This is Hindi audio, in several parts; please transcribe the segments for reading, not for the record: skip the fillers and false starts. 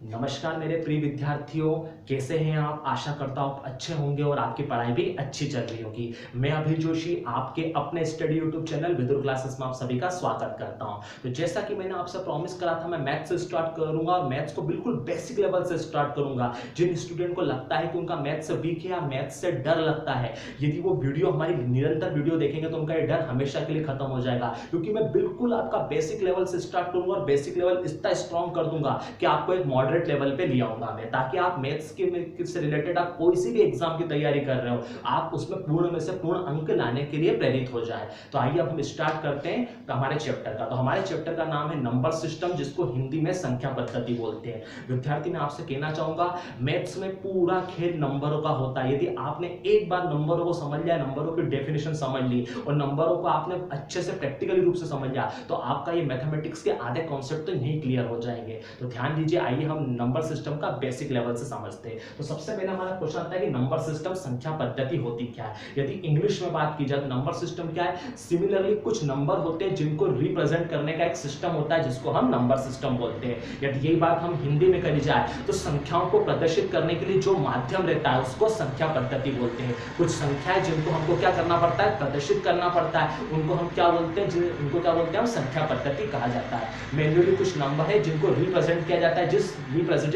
नमस्कार मेरे प्रिय विद्यार्थियों, कैसे हैं आप। आशा करता हूँ आप अच्छे होंगे और आपकी पढ़ाई भी अच्छी चल रही होगी। मैं अभी जोशी आपके अपने study YouTube channel Vidur classes में आप सभी का स्वागत करता हूँ। तो जैसा कि मैंने आपसे प्रॉमिस करा था, मैं मैथ्स से स्टार्ट करूंगा और मैथ्स को बिल्कुल बेसिक लेवल से स्टार्ट करूंगा। जिन स्टूडेंट को लगता है कि उनका मैथ्स वीक है या मैथ्स से डर लगता है, यदि वो वीडियो हमारी निरंतर वीडियो देखेंगे तो उनका ये डर हमेशा के लिए खत्म हो जाएगा, क्योंकि मैं बिल्कुल आपका बेसिक लेवल से स्टार्ट करूंगा और बेसिक लेवल इतना स्ट्रॉन्ग कर दूंगा कि आपको एक मॉडरेट लेवल पे ले आऊंगा मैं, ताकि आप मैथ्स के से रिलेटेड आप कोई सी भी एग्जाम की तैयारी कर रहे हो, आप उसमें पूर्ण में से पूर्ण अंक लाने के लिए प्रेरित हो जाए। तो आइए अब हम स्टार्ट करते हैं हमारे चैप्टर का। तो हमारे चैप्टर का नाम है नंबर सिस्टम, जिसको हिंदी में संख्या पद्धति बोलते हैं। विद्यार्थी, मैं आपसे कहना चाहूंगा, मैथ्स में पूरा खेल नंबरों का होता है। यदि आपने एक बार नंबरों को समझ लिया, नंबरों की डेफिनेशन समझ ली और नंबरों को आपने अच्छे से प्रैक्टिकली रूप से समझ लिया, तो आपका ये मैथमेटिक्स के आधे कॉन्सेप्ट तो यही क्लियर हो जाएंगे। तो ध्यान दीजिए, आइए हम नंबर सिस्टम का बेसिक लेवल से समझते हैं। तो सबसे पहले हमारा क्वेश्चन आता है कि नंबर सिस्टम संख्या पद्धति होती क्या है। यदि इंग्लिश में बात की जाए तो नंबर सिस्टम क्या है। सिमिलरली कुछ नंबर होते हैं जिनको रिप्रेजेंट करने का एक सिस्टम होता है, जिसको हम नंबर सिस्टम बोलते हैं। यदि यही बात हम हिंदी में करी जाए तो संख्याओं को प्रदर्शित करने के लिए जो माध्यम रहता है उसको संख्या पद्धति बोलते हैं। कुछ संख्याएं जिनको हमको क्या करना पड़ता है, प्रदर्शित करना पड़ता है, उनको हम क्या बोलते हैं, उनको क्या बोलते हैं, संख्या पद्धति कहा जाता है। मैन्युअली कुछ नंबर है जिनको रिप्रेजेंट किया जाता है, जिस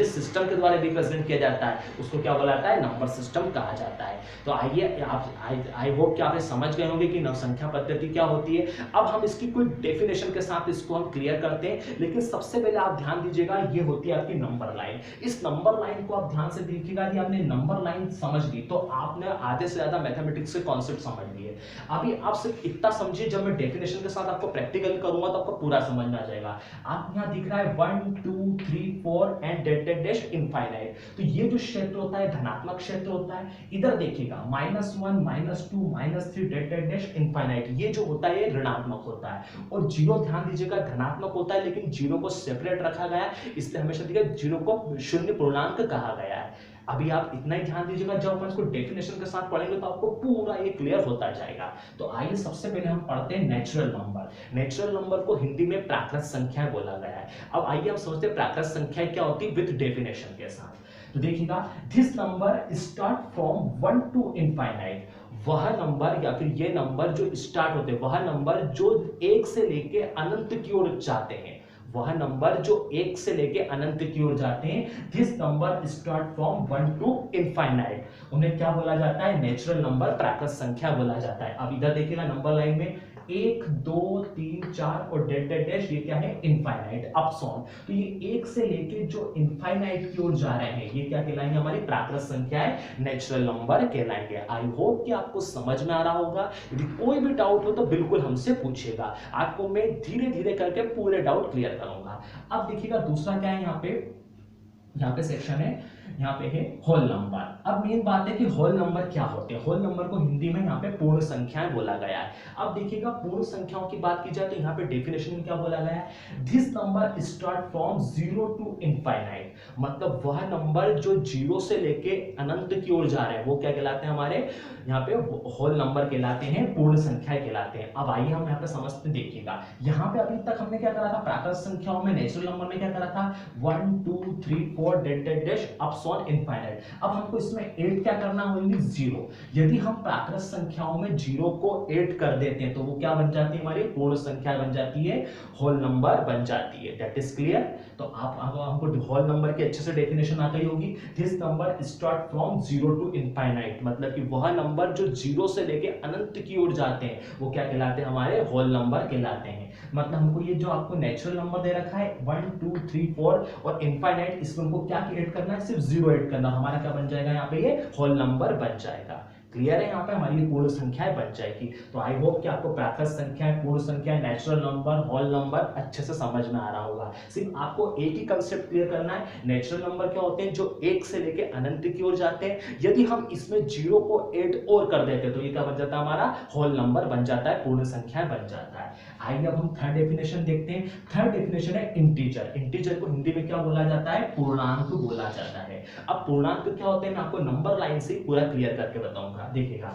सिस्टम के द्वारा रिप्रेजेंट किया जाता है उसको क्या बोला जाता है, नंबर सिस्टम कहा जाता है। तो आइए आप आई होप कि आप समझ गए होंगे कि संख्या पद्धति क्या होती है। अब हम इसकी कोई डेफिनेशन के साथ इसको हम क्लियर करते हैं, लेकिन सबसे पहले आप ध्यान दीजिएगा, ये होती है आपकी नंबर लाइन। इस नंबर लाइन को आप ध्यान से देखिएगा। यदि आपने नंबर लाइन समझ ली तो आपने आधे से ज्यादा मैथमेटिक्स के कॉन्सेप्ट समझ लिए। अभी आप सिर्फ इतना समझिए, जब मैं डेफिनेशन के साथ आपको प्रैक्टिकल करूंगा तो आपको पूरा समझ में आ जाएगा। आप यहाँ दिख रहा है 1 2 3 4 एंड डैश इनफाइनाइट। तो ये जो क्षेत्र होता है धनात्मक क्षेत्र होता है। इधर देखिएगा -1 -2 -3 डैश इनफाइनाइट, ये जो होता है ये ऋणात्मक होता है। और जीरो ध्यान दीजिएगा धनात्मक होता है, लेकिन जीरो को सेपरेट रखा गया है, इसलिए हमेशा देखिए जीरो को शून्य पूर्णांक कहा गया है। अभी आप इतना ही ध्यान दीजिएगा, जब अपन इसको डेफिनेशन के साथ पढ़ेंगे तो आपको पूरा ये क्लियर होता जाएगा। तो आइए सबसे पहले हम पढ़ते हैं नेचुरल नंबर। नेचुरल नंबर को हिंदी में प्राकृत संख्याएं बोला गया है। अब आइए हम समझते हैं प्राकृत संख्याएं क्या होती है विद डेफिनेशन के साथ। तो देखिएगा, this number start from 1 to infinite. वह नंबर या फिर ये नंबर जो स्टार्ट होते हैं, वह नंबर जो 1 से लेके अनंत की ओर जाते हैं, वह नंबर जो 1 से लेके अनंत की ओर जाते हैं, this number start from 1 to infinite, उन्हें क्या बोला जाता है, नेचुरल नंबर प्राकृत संख्या बोला जाता है। अब इधर देखिएगा नंबर लाइन में 1 2 3 4 और डैश, ये क्या है, इनफाइनाइट अपसॉन। तो ये 1 से लेके जो इनफाइनाइट की ओर जा रहे हैं, ये क्या कहलाएंगे, हमारी प्राकृत संख्याएं, नेचुरल नंबर कहलाएंगे। आई होप कि आपको समझ में आ रहा होगा। यदि कोई भी डाउट हो तो बिल्कुल हमसे पूछिएगा, आपको मैं धीरे धीरे करके पूरे डाउट क्लियर करूंगा। अब देखिएगा दूसरा क्या है, यहाँ पे सेक्शन है, यहाँ पे है होल नंबर। अब मेन बात है कि होल नंबर क्या होते हैं। होल नंबर को हिंदी में यहाँ पे पूर्ण संख्याएं बोला गया है। अब देखिएगा, पूर्ण संख्याओं की बात की जाए तो यहाँ पे डेफिनेशन में क्या बोला गया है, this number start from 0 to infinite. मतलब वह नंबर जो 0 से लेके अनंत की ओर जा रहे हैं, वो क्या कहलाते हैं, हमारे यहाँ पे होल नंबर कहलाते हैं, पूर्ण संख्या कहलाते हैं। अब आइए हम यहाँ पे समझते, देखिएगा यहाँ पे अभी तक हमने क्या करा था, प्राकृत संख्याओं में नेचुरल नंबर में क्या करा था, 1 2 3 4 डैश अपसॉन इनफाइनाइट। अब हमको इसमें 8 क्या करना होगी, 0। यदि हम प्राकृत संख्याओं में 0 को 8 कर देते हैं तो वो क्या बन जाती है, हमारी पूर्ण संख्या बन जाती है, होल नंबर बन जाती है। That is clear. तो आप हमको होल नंबर की अच्छे से डेफिनेशन आ गई होगी। This number start from 0 to infinite, मतलब कि वह नंबर जो 0 से लेके अनंत की ओर जाते हैं वो क्या कहलाते हैं, हमारे होल नंबर कहलाते हैं। मतलब हमको ये जो आपको नेचुरल नंबर दे रखा है 1 2 3 4 और इनफाइनाइट, इसमें हमको क्या ऐड करना है, सिर्फ 0 ऐड करना, हमारा क्या बन जाएगा, यहाँ पे ये होल नंबर बन जाएगा। क्लियर है, यहाँ पे हमारी ये पूर्ण संख्याएं बन जाएगी। तो आई होप कि आपको प्राकृत संख्याएं, पूर्ण संख्याएं, नेचुरल नंबर, होल नंबर अच्छे से समझ में आ रहा होगा। सिर्फ आपको एक ही कंसेप्ट क्लियर करना है, नेचुरल नंबर क्या होते हैं, जो 1 से लेके अनंत की ओर जाते हैं। यदि हम इसमें 0 को 8 और कर देते हैं तो ये क्या बन जाता है, हमारा होल नंबर बन जाता है, पूर्ण संख्या बन जाता है। आइए अब हम थर्ड डेफिनेशन देखते हैं। थर्ड डेफिनेशन है इंटीजर। इंटीजर को हिंदी में क्या बोला जाता है, पूर्णांक बोला जाता है। अब पूर्णांक क्या होते हैं, मैं आपको नंबर लाइन से पूरा क्लियर करके बताऊंगा। देखिएगा,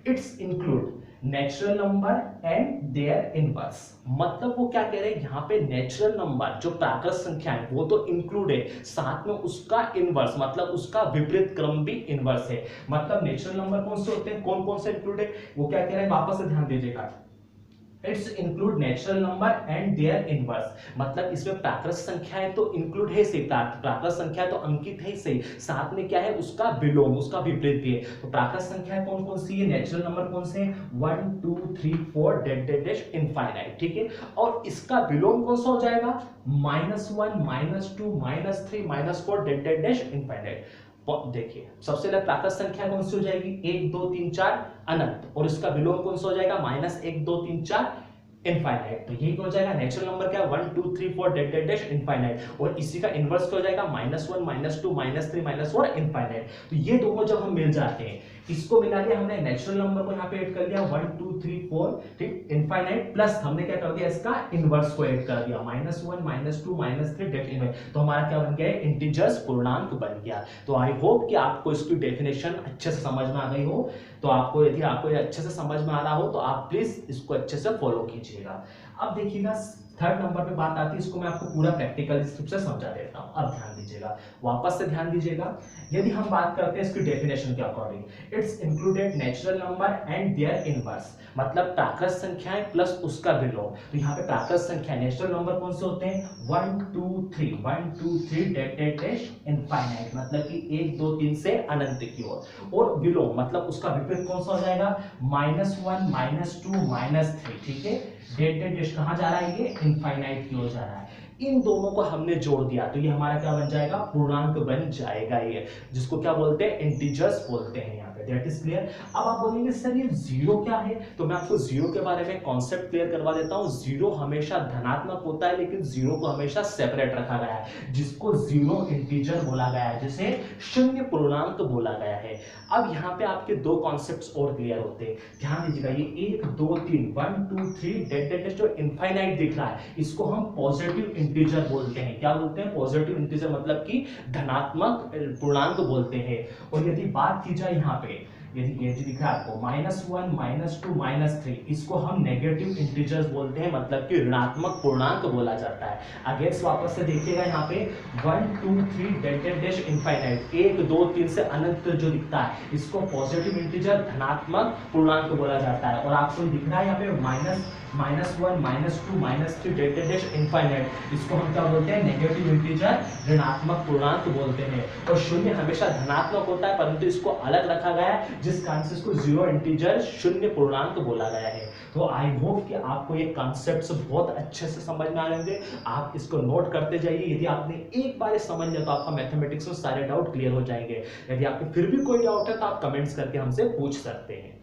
it's include natural number and their inverse. मतलब वो क्या कह रहे हैं यहाँ पे, नेचुरल नंबर जो प्राकृत संख्या है वो तो इंक्लूड है, साथ में उसका इनवर्स मतलब उसका विपरीत क्रम भी इनवर्स है। मतलब नेचुरल नंबर कौन से होते हैं, कौन कौन से इंक्लूड है, वो क्या कह रहे हैं वापस से ध्यान दीजिएगा। It's include natural number and their inverse. मतलब इसमें प्राकृत संख्याएं तो इंक्लूड है सही, प्राकृत संख्या तो अंकित है सही, साथ में क्या है उसका विलोम उसका विपरीत भी है। तो प्राकृत संख्याएं कौन कौन सी है, नेचुरल नंबर कौन से हैं, 1 2 3 4 डेड डेड डैश इनफाइनाइट, ठीक है। और इसका विलोम कौन सा हो जाएगा, -1 -2 -3 -4 डेड डेड डैश इनफाइनाइट। देखिए सबसे पहले प्राकृत संख्या कौन सी हो जाएगी, 1 2 3 4 अनंत, और इसका विलोम कौन सा हो जाएगा, -1 2 3 4 इनफाइनाइट। तो ये क्या हो जाएगा, नेचुरल नंबर क्या है 1 2 3 4 डेड डेड डैश इनफाइनाइट, और इसी का इनवर्स क्या हो जाएगा -1 -2 -3 -4 इनफाइनाइट। तो ये दोनों जब हम मिल जाते हैं, इसको मिला लिया हमने, नेचुरल नंबर को यहाँ पे ऐड कर लिया 1 2 3 4 ठीक इनफाइनाइट, प्लस हमने क्या कर दिया इसका इनवर्स को ऐड कर दिया -1 -2 -3 डेड इनवर्स। तो हमारा क्या बन गया, इंटीजर्स पूर्णांक बन गया। तो आई होप कि आपको इसकी डेफिनेशन अच्छे से समझ में आ गई हो। तो आपको यदि आपको ये अच्छे से समझ में आ रहा हो तो आप प्लीज इसको अच्छे से फॉलो कीजिएगा। अब देखिएगा थर्ड नंबर पे बात आती है, इसको मैं आपको पूरा प्रैक्टिकल से समझा देता हूं। अब ध्यान दीजिएगा, वापस से ध्यान दीजिएगा। यदि हम बात करते हैं इसकी डेफिनेशन के according, it's included natural number and their inverse. मतलब प्राकृत संख्याएं प्लस उसका विलोम। तो यहाँ पे प्राकृत संख्या नेचुरल नंबर कौन से होते हैं, 1 2 3 डेड डेड डैश इनफाइनाइट, मतलब कि 1 2 3 से अनंत की ओर, और विलोम मतलब उसका विपरीत कौन सा हो जाएगा, -1 -2 -3, ठीक है। डेड डेड डैश कहां जा रहा है, ये इनफाइनाइट की ओर जा रहा है। इन दोनों को हमने जोड़ दिया तो ये हमारा क्या बन जाएगा, पूर्णांक बन जाएगा, ये जिसको क्या बोलते हैं, इंटीजर्स बोलते हैं यहाँ पे। That is clear. अब आप बोलेंगे सर ये जीरो क्या है, तो मैं आपको जीरो के बारे में कॉन्सेप्ट क्लियर करवा देता हूँ। जीरो हमेशा धनात्मक होता है, लेकिन जीरो को हमेशा सेपरेट रखा गया है, जिसको जीरो इंटीजर बोला गया है, जिसे शून्य पूर्णांक बोला गया है। अब यहाँ पे आपके दो कॉन्सेप्ट्स और क्लियर होते हैं, ध्यान दीजिएगा। ये 1 2 3 1 2 3 डेड डेड जो इनफाइनाइट दिख रहा है, इसको हम पॉजिटिव इंटीजर बोलते हैं। क्या बोलते हैं, पॉजिटिव इंटीजर, मतलब कि धनात्मक पूर्णांक बोलते हैं। और यदि बात की जाए यहाँ पे, यदि ये जो दिख रहा है आपको -1 -2 -3, इसको हम नेगेटिव इंटीजर्स बोलते हैं, मतलब कि ऋणात्मक पूर्णांक बोला जाता है। अगेंस्ट वापस से देखिएगा यहाँ पे 1 2 3 डेड डेड डैश इनफाइनाइट, 1 2 3 से अनंत जो दिखता है, इसको पॉजिटिव इंटीजर धनात्मक पूर्णांक बोला जाता है। और आपको दिख रहा है यहाँ पे -1 -2 -3 डेड डेड डैश इनफाइनाइट, इसको हम क्या बोलते हैं, नेगेटिव इंटीजर ऋणात्मक पूर्णांक बोलते हैं। और शून्य हमेशा धनात्मक होता है, परंतु इसको अलग रखा गया है, जिस कारण से इसको जीरो इंटीजर शून्य पूर्णांक बोला गया है। तो आई होप कि आपको ये कॉन्सेप्ट्स बहुत अच्छे से समझ में आ जाएंगे। आप इसको नोट करते जाइए। यदि आपने एक बार समझ लिया तो आपका मैथमेटिक्स में सारे डाउट क्लियर हो जाएंगे। यदि आपके फिर भी कोई डाउट है तो आप कमेंट्स करके हमसे पूछ सकते हैं।